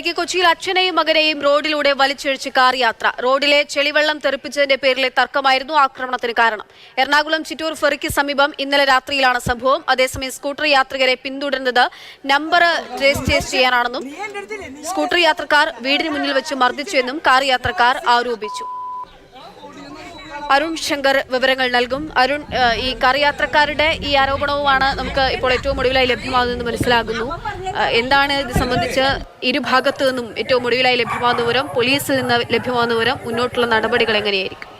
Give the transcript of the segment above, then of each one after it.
വാർത്തയിലേക്ക്. കൊച്ചിയിൽ അച്ഛനെയും മകനെയും റോഡിലൂടെ വലിച്ചിഴച്ച് കാർ യാത്ര. റോഡിലെ ചെളിവെള്ളം തെറിപ്പിച്ചതിന്റെ പേരിലെ തർക്കമായിരുന്നു ആക്രമണത്തിന് കാരണം. എറണാകുളം ചിറ്റൂർ ഫെറിക്ക് സമീപം ഇന്നലെ രാത്രിയിലാണ് സംഭവം. അതേസമയം സ്കൂട്ടർ യാത്രികരെ പിന്തുടരുന്നത് നമ്പർ ട്രേസ് ചെയ്യാനാണെന്നും സ്കൂട്ടർ യാത്രക്കാർ വീടിന് മുന്നിൽ വെച്ച് മർദ്ദിച്ചുവെന്നും കാർ യാത്രക്കാർ ആരോപിച്ചു. അരുൺ ശങ്കർ വിവരങ്ങൾ നൽകും. അരുൺ, ഈ കാർ യാത്രക്കാരുടെ ഈ ആരോപണവുമാണ് നമുക്ക് ഇപ്പോൾ ഏറ്റവും ഒടുവിലായി ലഭ്യമാകുന്നതെന്ന് മനസ്സിലാകുന്നു. എന്താണ് ഇത് സംബന്ധിച്ച് ഇരുഭാഗത്തു നിന്നും ഏറ്റവും ഒടുവിലായി ലഭ്യമാകുന്ന വിവരം, പോലീസിൽ നിന്ന് ലഭ്യമാകുന്ന വിവരം, മുന്നോട്ടുള്ള നടപടികൾ എങ്ങനെയായിരിക്കും?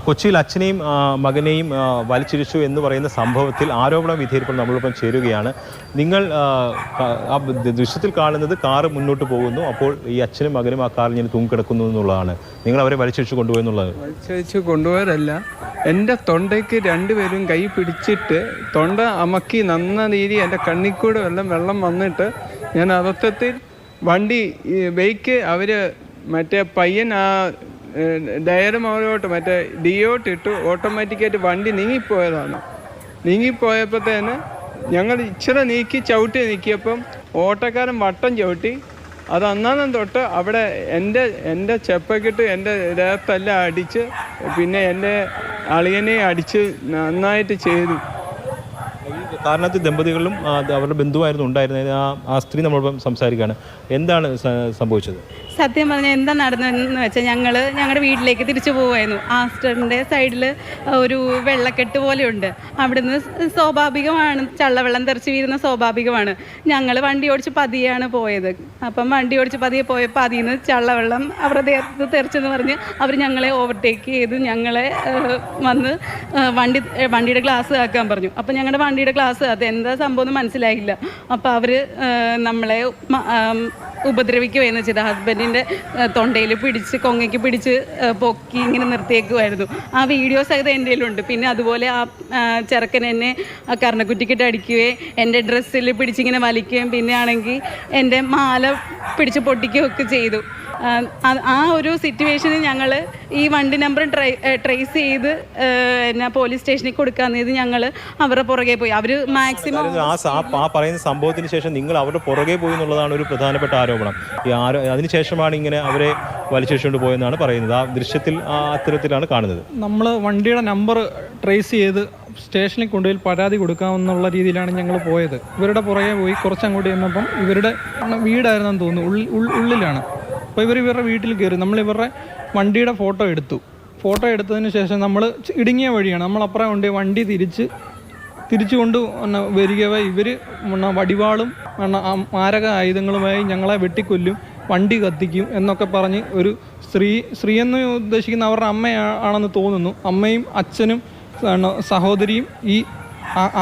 കൊച്ചിയിൽ അച്ഛനെയും മകനെയും വലിച്ചിരിച്ചു എന്ന് പറയുന്ന സംഭവത്തിൽ ആരോപണ വിധേയപ്പോൾ നമ്മളൊപ്പം ചേരുകയാണ്. നിങ്ങൾ ആ ദൃശ്യത്തിൽ കാണുന്നത് കാറ് മുന്നോട്ട് പോകുന്നു, അപ്പോൾ ഈ അച്ഛനും മകനും ആ കാറിൽ ഇങ്ങനെ തൂങ്ങിക്കിടക്കുന്നു എന്നുള്ളതാണ്. നിങ്ങൾ അവരെ വലിച്ചിരിച്ചു കൊണ്ടുപോയെന്നുള്ളത്? വലിച്ചിരിച്ചു കൊണ്ടുപോയതല്ല, എൻ്റെ തൊണ്ടയ്ക്ക് രണ്ടുപേരും കൈ പിടിച്ചിട്ട് തൊണ്ട അമക്കി നന്ന രീതി എൻ്റെ കണ്ണിക്കൂടെ വെള്ളം വന്നിട്ട് ഞാൻ അബദ്ധത്തിൽ വണ്ടി ബൈക്ക് അവർ മറ്റേ പയ്യൻ ആ ഡയറും അവരോട്ട് മറ്റേ ഡിയോട്ടിട്ട് ഓട്ടോമാറ്റിക്കായിട്ട് വണ്ടി നീങ്ങിപ്പോയതാണ്. നീങ്ങിപ്പോയപ്പോഴത്തേന് ഞങ്ങൾ ഇച്ചിരി നീക്കി ചവിട്ടി നീക്കിയപ്പം ഓട്ടോക്കാരൻ വട്ടം ചവിട്ടി. അത് അന്നാന്നും തൊട്ട് അവിടെ എൻ്റെ ചെപ്പക്കിട്ട് എൻ്റെ ദേഹത്തെല്ലാം അടിച്ച്, പിന്നെ എൻ്റെ അളിയനെ അടിച്ച് നന്നായിട്ട് ചെയ്തു. കാരണത്ത് ദമ്പതികളും അവരുടെ ബന്ധുവായിരുന്നു ഉണ്ടായിരുന്നത്. ആ സ്ത്രീ നമ്മളോടൊപ്പം സംസാരിക്കുകയാണ്. എന്താണ് സംഭവിച്ചത്? സത്യം പറഞ്ഞാൽ എന്താ നടന്നതെന്ന് വെച്ചാൽ ഞങ്ങളുടെ വീട്ടിലേക്ക് തിരിച്ചു പോകുമായിരുന്നു. ആസ്റ്ററിൻ്റെ സൈഡിൽ ഒരു വെള്ളക്കെട്ട് പോലെയുണ്ട്. അവിടുന്ന് സ്വാഭാവികമാണ്, ചള്ളവെള്ളം തെറിച്ച് വീഴുന്ന സ്വാഭാവികമാണ്. ഞങ്ങൾ വണ്ടി ഓടിച്ച് പതിയാണ് പോയത്. അപ്പം വണ്ടി ഓടിച്ച് പതിയെ പോയപ്പോൾ അതിൽ നിന്ന് ചള്ളവെള്ളം അവരുടെ ദേഹത്ത് തെറിച്ചെന്ന് പറഞ്ഞ് അവർ ഞങ്ങളെ ഓവർടേക്ക് ചെയ്ത് ഞങ്ങളെ വന്ന് വണ്ടിയുടെ ഗ്ലാസ് ആക്കാൻ പറഞ്ഞു. അപ്പം ഞങ്ങളുടെ വണ്ടിയുടെ ഗ്ലാസ് അത് എന്താ സംഭവം എന്ന് മനസ്സിലായില്ല. അപ്പോൾ അവർ നമ്മളെ ഉപദ്രവിക്കുകയെന്ന് വെച്ചത്. ഹസ്ബൻഡിൻ്റെ തൊണ്ടയിൽ പിടിച്ച് കൊങ്ങയ്ക്ക് പിടിച്ച് പൊക്കി ഇങ്ങനെ നിർത്തിയേക്കുമായിരുന്നു. ആ വീഡിയോസ് സഹിതം എൻ്റെ കയ്യിലുണ്ട്. പിന്നെ അതുപോലെ ആ ചെറുക്കൻ എന്നെ കർണക്കുറ്റിക്കിട്ട് അടിക്കുകയും എൻ്റെ ഡ്രസ്സിൽ പിടിച്ചിങ്ങനെ വലിക്കുകയും പിന്നെ ആണെങ്കിൽ എൻ്റെ മാല പിടിച്ച് പൊട്ടിക്കുകയൊക്കെ ചെയ്തു. ആ ഒരു സിറ്റുവേഷനിൽ ഞങ്ങൾ ഈ വണ്ടി നമ്പർ ട്രേസ് ചെയ്ത് എന്നാ പോലീസ് സ്റ്റേഷനിൽ കൊടുക്കാമെന്നത് ഞങ്ങൾ അവരുടെ പുറകെ പോയി. അവർ മാക്സിമം ആ പറയുന്ന സംഭവത്തിന് ശേഷം നിങ്ങൾ അവരുടെ പുറകെ പോയി എന്നുള്ളതാണ് ഒരു പ്രധാനപ്പെട്ട ആരോപണം. അതിനുശേഷമാണ് ഇങ്ങനെ അവരെ വലിച്ചുകൊണ്ട് പോയെന്നാണ് പറയുന്നത്. ആ ദൃശ്യത്തിൽ അത്തരത്തിലാണ് കാണുന്നത്. നമ്മൾ വണ്ടിയുടെ നമ്പർ ട്രേസ് ചെയ്ത് സ്റ്റേഷനിൽ കൊണ്ടുപോയി പരാതി കൊടുക്കാമെന്നുള്ള രീതിയിലാണ് ഞങ്ങൾ പോയത്. ഇവരുടെ പുറകെ പോയി കുറച്ചങ്ങോട്ട് ചെന്നപ്പം ഇവരുടെ വീടായിരുന്നെന്ന് തോന്നുന്നു, ഉള്ളിലാണ്. അപ്പോൾ ഇവരുടെ വീട്ടിൽ കയറി നമ്മൾ ഇവരുടെ വണ്ടിയുടെ ഫോട്ടോ എടുത്തതിന് ശേഷം നമ്മൾ ഇടുങ്ങിയ വഴിയാണ്, നമ്മളപ്പുറം കൊണ്ട് വണ്ടി തിരിച്ചു കൊണ്ട് വരികവ ഇവർ വടിവാളും മാരക ആയുധങ്ങളുമായി ഞങ്ങളെ വെട്ടിക്കൊല്ലും, വണ്ടി കത്തിക്കും എന്നൊക്കെ പറഞ്ഞ് ഒരു സ്ത്രീ എന്ന് ഉദ്ദേശിക്കുന്ന അവരുടെ അമ്മയാണെന്ന് തോന്നുന്നു. അമ്മയും അച്ഛനും സഹോദരിയും ഈ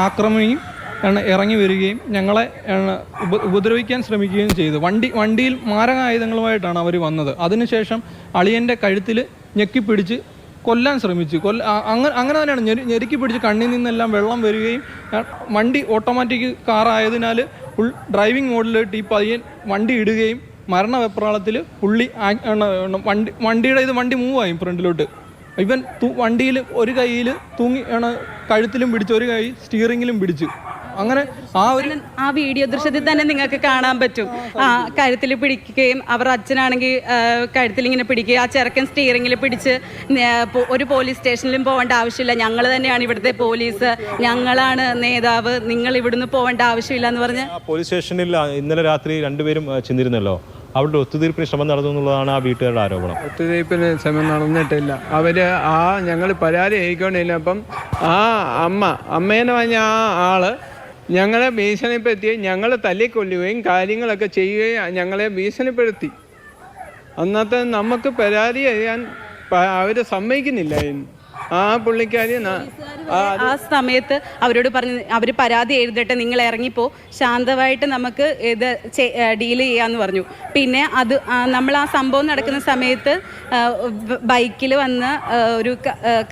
ആക്രമണിയും ഇറങ്ങി വരികയും ഞങ്ങളെ ഉപദ്രവിക്കാൻ ശ്രമിക്കുകയും ചെയ്തു. വണ്ടിയിൽ മാരകായുധങ്ങളുമായിട്ടാണ് അവർ വന്നത്. അതിനുശേഷം അളിയൻ്റെ കഴുത്തിൽ ഞെക്കിപ്പിടിച്ച് കൊല്ലാൻ ശ്രമിച്ചു. അങ്ങനെ തന്നെയാണ് ഞെരുക്കി പിടിച്ച് കണ്ണിൽ നിന്നെല്ലാം വെള്ളം വരികയും വണ്ടി ഓട്ടോമാറ്റിക് കാറായതിനാൽ ഫുൾ ഡ്രൈവിംഗ് മോഡിലിട്ട് ഈ പയ്യൻ വണ്ടി ഇടുകയും മരണവെപ്രാളത്തിൽ പുള്ളി വണ്ടി മൂവായും ഫ്രണ്ടിലോട്ട്. ഇവൻ വണ്ടിയിൽ ഒരു കൈയിൽ തൂങ്ങി കഴുത്തിലും പിടിച്ച് ഒരു കൈ സ്റ്റിയറിങ്ങിലും പിടിച്ചു. അങ്ങനെ ആ വീഡിയോ ദൃശ്യത്തിൽ തന്നെ നിങ്ങൾക്ക് കാണാൻ പറ്റും. കഴുത്തിൽ പിടിക്കുകയും അവർ അച്ഛനാണെങ്കിൽ കഴുത്തിൽ ഇങ്ങനെ പിടിക്കുകയും ആ ചെറുക്കൻ സ്റ്റിയറിങ്ങിൽ പിടിച്ച് ഒരു പോലീസ് സ്റ്റേഷനിലും പോകേണ്ട ആവശ്യമില്ല, ഞങ്ങൾ തന്നെയാണ് ഇവിടുത്തെ പോലീസ്, ഞങ്ങളാണ് നേതാവ്, നിങ്ങൾ ഇവിടുന്ന് പോകേണ്ട ആവശ്യമില്ല എന്ന് പറഞ്ഞ് പോലീസ് സ്റ്റേഷനിൽ ഇന്നലെ രാത്രി രണ്ടുപേരും ചെന്നിരുന്നല്ലോ. അവരുടെ ഒത്തുതീർപ്പിന് ശ്രമം നടന്നു എന്നുള്ളതാണ് ആ വീട്ടുകാരുടെ ആരോപണം. ഒത്തുതീർപ്പിന് ശ്രമം നടന്നിട്ടില്ല. ഞങ്ങൾ പരാതി അയക്കൊണ്ടില്ല. അപ്പം ആ അമ്മേനെ പറഞ്ഞ ആ ആള് ഞങ്ങളെ ഭീഷണിപ്പെടുത്തി, ഞങ്ങൾ തല്ലിക്കൊല്ലുകയും കാര്യങ്ങളൊക്കെ ചെയ്യുകയും ഞങ്ങളെ ഭീഷണിപ്പെടുത്തി. അന്നത്തെ നമുക്ക് പരാതി ചെയ്യാൻ അവർ സമ്മതിക്കുന്നില്ലായിരുന്നു. ആ പുള്ളിക്കാരി ആ സമയത്ത് അവരോട് പറഞ്ഞു അവർ പരാതി എഴുതട്ടെ, നിങ്ങൾ ഇറങ്ങിപ്പോ, ശാന്തമായിട്ട് നമുക്ക് ഇത് ഡീൽ ചെയ്യാന്ന് പറഞ്ഞു. പിന്നെ നമ്മൾ ആ സംഭവം നടക്കുന്ന സമയത്ത് ബൈക്കിൽ വന്ന ഒരു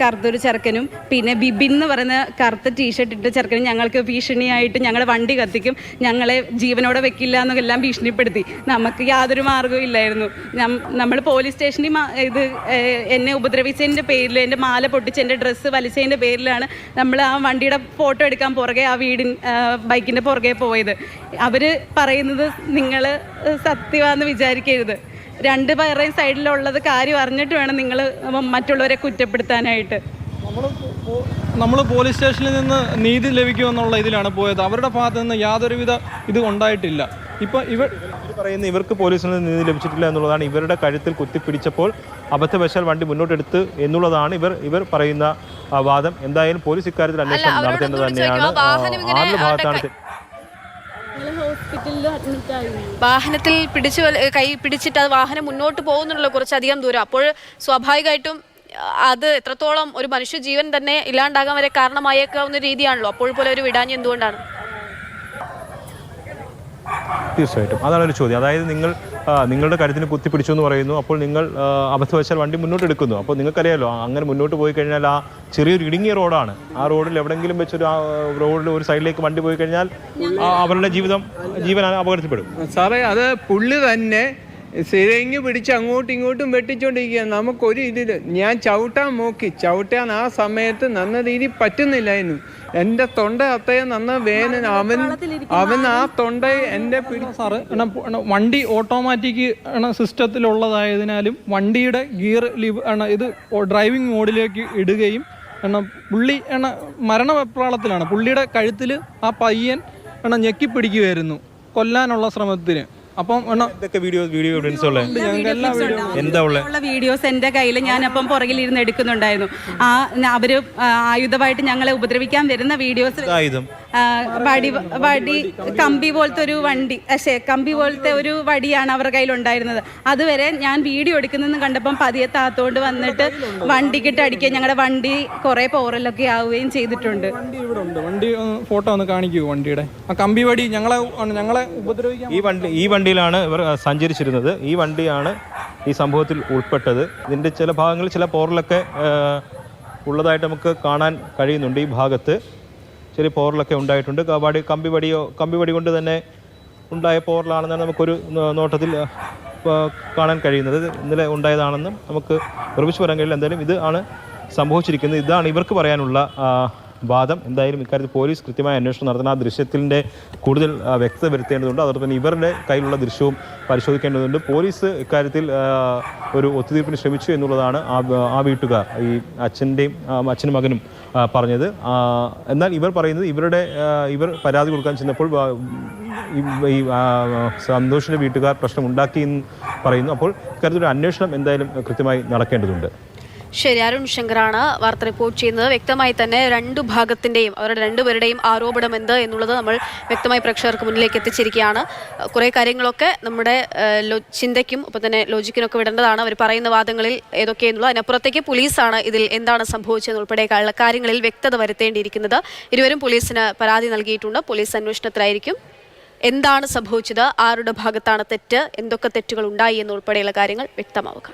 കറുത്തൊരു ചെറുക്കനും പിന്നെ ബിബിൻ എന്ന് പറയുന്ന കറുത്ത ടീഷർട്ട് ഇട്ട ചെറുക്കനും ഞങ്ങൾക്ക് ഭീഷണിയായിട്ട് ഞങ്ങളുടെ വണ്ടി കത്തിക്കും, ഞങ്ങളെ ജീവനോടെ വെക്കില്ല എന്നെല്ലാം ഭീഷണിപ്പെടുത്തി. നമുക്ക് യാതൊരു മാർഗവും ഇല്ലായിരുന്നു. നമ്മൾ പോലീസ് സ്റ്റേഷനിൽ എന്നെ ഉപദ്രവിച്ചതിൻ്റെ പേരിൽ എൻ്റെ മാല പൊട്ടി പൊട്ടിച്ച് എൻ്റെ ഡ്രസ്സ് വലിച്ചതിൻ്റെ പേരിലാണ് നമ്മൾ ആ വണ്ടിയുടെ ഫോട്ടോ എടുക്കാൻ പുറകെ ആ ബൈക്കിൻ്റെ പുറകെ പോയത്. അവർ പറയുന്നത് നിങ്ങൾ സത്യമാണെന്ന് വിചാരിക്കരുത്. രണ്ട് പേരുടെയും സൈഡിലുള്ളത് കാര്യം അറിഞ്ഞിട്ട് വേണം നിങ്ങൾ മറ്റുള്ളവരെ കുറ്റപ്പെടുത്താനായിട്ട്. നമ്മൾ പോലീസ് സ്റ്റേഷനിൽ നിന്ന് നീതി ലഭിക്കുമെന്നുള്ള ഇതിലാണ് പോയത്. അവരുടെ ഭാഗത്ത് നിന്ന് യാതൊരുവിധ ഇത് ഉണ്ടായിട്ടില്ല. ഇപ്പോൾ ഇവർ പറയുന്ന ഇവർക്ക് പോലീസിൽ നിന്ന് നീതി ലഭിച്ചിട്ടില്ല എന്നുള്ളതാണ്. ഇവരുടെ കഴുത്തിൽ കുത്തിപ്പിടിച്ചപ്പോൾ അബദ്ധവശാൽ വണ്ടി മുന്നോട്ടെടുത്ത് എന്നുള്ളതാണ് ഇവർ പറയുന്ന വാദം. എന്തായാലും പോലീസ് ഇക്കാര്യത്തിൽ അന്വേഷണം നടത്തേണ്ടത് തന്നെയാണ്. ആരുടെ ഭാഗത്താണ് വാഹനത്തിൽ കൈ പിടിച്ചിട്ട് അത് വാഹനം മുന്നോട്ട് പോകുന്നുള്ള കുറച്ചധികം ദൂരം. അപ്പോൾ സ്വാഭാവികമായിട്ടും അത് എത്രത്തോളം ഒരു മനുഷ്യജീവൻ തന്നെ ഇല്ലാണ്ടാകാൻ വരെ കാരണമായേക്കാവുന്ന രീതിയാണല്ലോ. അപ്പോൾ പോലെ ഒരു വിടാഞ്ഞ് എന്തുകൊണ്ടാണ്? തീർച്ചയായിട്ടും അതാണ് ഒരു ചോദ്യം. അതായത് നിങ്ങളുടെ കരുത്തിന് കുത്തിപ്പിടിച്ചു എന്ന് പറയുന്നു. അപ്പോൾ നിങ്ങൾ അബദ്ധവശാൽ വണ്ടി മുന്നോട്ട് എടുക്കുന്നു. അപ്പോൾ നിങ്ങൾക്കറിയാമല്ലോ, അങ്ങനെ മുന്നോട്ട് പോയി കഴിഞ്ഞാൽ ആ ചെറിയൊരു ഇടുങ്ങിയ റോഡാണ്. ആ റോഡിൽ എവിടെയെങ്കിലും വെച്ചൊരു റോഡിൽ ഒരു സൈഡിലേക്ക് വണ്ടി പോയി കഴിഞ്ഞാൽ അവരുടെ ജീവൻ അപകടത്തിൽപ്പെടും. സാറേ, അത് പുള്ളി തന്നെ സിരങ്ങി പിടിച്ച് അങ്ങോട്ടും ഇങ്ങോട്ടും വെട്ടിച്ചോണ്ടിരിക്കുക. നമുക്കൊരു ഇതിൽ ഞാൻ ചവിട്ടാൻ ആ സമയത്ത് നന്ന രീതി പറ്റുന്നില്ലായിരുന്നു. എൻ്റെ തൊണ്ട അത്രയും നന്ന വേദന. അവൻ ആ തൊണ്ട എൻ്റെ സാറ് വണ്ടി ഓട്ടോമാറ്റിക് സിസ്റ്റത്തിലുള്ളതായതിനാലും വണ്ടിയുടെ ഗിയർ ഇത് ഡ്രൈവിംഗ് മോഡിലേക്ക് ഇടുകയും പുള്ളി മരണവെപ്രാളത്തിലാണ്. പുള്ളിയുടെ കഴുത്തിൽ ആ പയ്യൻ ഞെക്കിപ്പിടിക്കുകയായിരുന്നു കൊല്ലാനുള്ള ശ്രമത്തിന്. അപ്പം വീഡിയോസ് എൻ്റെ കയ്യിൽ ഞാനപ്പം പുറകിലിരുന്ന് എടുക്കുന്നുണ്ടായിരുന്നു. അവര് ആയുധമായിട്ട് ഞങ്ങളെ ഉപദ്രവിക്കാൻ വരുന്ന വീഡിയോസ്, വടി കമ്പി പോലത്തെ ഒരു കമ്പി പോലത്തെ ഒരു വടിയാണ് അവരുടെ കയ്യിലുണ്ടായിരുന്നത്. അതുവരെ ഞാൻ വീഡിയോ എടുക്കുന്നതെന്ന് കണ്ടപ്പം പതിയെ താത്തോണ്ട് വന്നിട്ട് വണ്ടിക്കിട്ട് അടിക്കുക. ഞങ്ങളുടെ വണ്ടി കുറെ പോറലൊക്കെ ആവുകയും ചെയ്തിട്ടുണ്ട്. വണ്ടി ഫോട്ടോ ഒന്ന് കാണിക്കൂ. വണ്ടിയുടെ ആ കമ്പി വടി ഞങ്ങളെ ഉപദ്രവിക്കാൻ ഈ വണ്ടിയിലാണ് ഇവർ സഞ്ചരിച്ചിരുന്നത്. ഈ വണ്ടിയാണ് ഈ സംഭവത്തിൽ ഉൾപ്പെട്ടത്. ഇതിൻ്റെ ചില ഭാഗങ്ങളിൽ ചില പോറലൊക്കെ ഉള്ളതായിട്ട് നമുക്ക് കാണാൻ കഴിയുന്നുണ്ട്. ഈ ഭാഗത്ത് ചെറിയ പോറലൊക്കെ ഉണ്ടായിട്ടുണ്ട്. കമ്പി വടി കൊണ്ട് തന്നെ ഉണ്ടായ പോറലാണെന്നാണ് നമുക്കൊരു നോട്ടത്തിൽ കാണാൻ കഴിയുന്നത്. ഇന്നലെ ഉണ്ടായതാണെന്നും നമുക്ക് ഉറപ്പിച്ചു പറയാൻ കഴിയില്ല. എന്തായാലും ഇത് ആണ് സംഭവിച്ചിരിക്കുന്നത്. ഇതാണ് ഇവർക്ക് പറയാനുള്ള വാദം. എന്തായാലും ഇക്കാര്യത്തിൽ പോലീസ് കൃത്യമായ അന്വേഷണം നടത്തണം. ആ ദൃശ്യത്തിൻ്റെ കൂടുതൽ വ്യക്തത വരുത്തേണ്ടതുണ്ട്. അതോടൊപ്പം തന്നെ ഇവരുടെ കയ്യിലുള്ള ദൃശ്യവും പരിശോധിക്കേണ്ടതുണ്ട്. പോലീസ് ഇക്കാര്യത്തിൽ ഒരു ഒത്തുതീർപ്പിന് ശ്രമിച്ചു എന്നുള്ളതാണ് ആ വീട്ടുകാർ, ഈ അച്ഛനും മകനും പറഞ്ഞത്. എന്നാൽ ഇവർ പറയുന്നത് ഇവർ പരാതി കൊടുക്കാൻ ചെന്നപ്പോൾ ഈ സന്തോഷിൻ്റെ വീട്ടുകാർ പ്രശ്നം ഉണ്ടാക്കി എന്ന് പറയുന്നു. അപ്പോൾ ഇക്കാര്യത്തിൽ ഒരു അന്വേഷണം എന്തായാലും കൃത്യമായി നടക്കേണ്ടതുണ്ട്. ശരി, അരുൺ ശങ്കറാണ് വാർത്ത റിപ്പോർട്ട് ചെയ്യുന്നത്. വ്യക്തമായി തന്നെ അവരുടെ രണ്ടുപേരുടെയും ആരോപണം എന്ത് എന്നുള്ളത് നമ്മൾ വ്യക്തമായി പ്രേക്ഷകർക്ക് മുന്നിലേക്ക് എത്തിച്ചിരിക്കുകയാണ്. കുറേ കാര്യങ്ങളൊക്കെ നമ്മുടെ ചിന്തയ്ക്കും ഒപ്പം തന്നെ ലോജിക്കിനൊക്കെ വിടേണ്ടതാണ്. അവർ പറയുന്ന വാദങ്ങളിൽ ഏതൊക്കെയെന്നുള്ളത്. അതിനപ്പുറത്തേക്ക് പോലീസാണ് ഇതിൽ എന്താണ് സംഭവിച്ചതെന്നുൾപ്പെടെയുള്ള കാര്യങ്ങളിൽ വ്യക്തത വരുത്തേണ്ടിയിരിക്കുന്നത്. ഇരുവരും പോലീസിന് പരാതി നൽകിയിട്ടുണ്ട്. പോലീസ് അന്വേഷണത്തിലായിരിക്കും. എന്താണ് സംഭവിച്ചത്, ആരുടെ ഭാഗത്താണ് തെറ്റ്, എന്തൊക്കെ തെറ്റുകൾ ഉണ്ടായി എന്നുൾപ്പെടെയുള്ള കാര്യങ്ങൾ വ്യക്തമാവുക.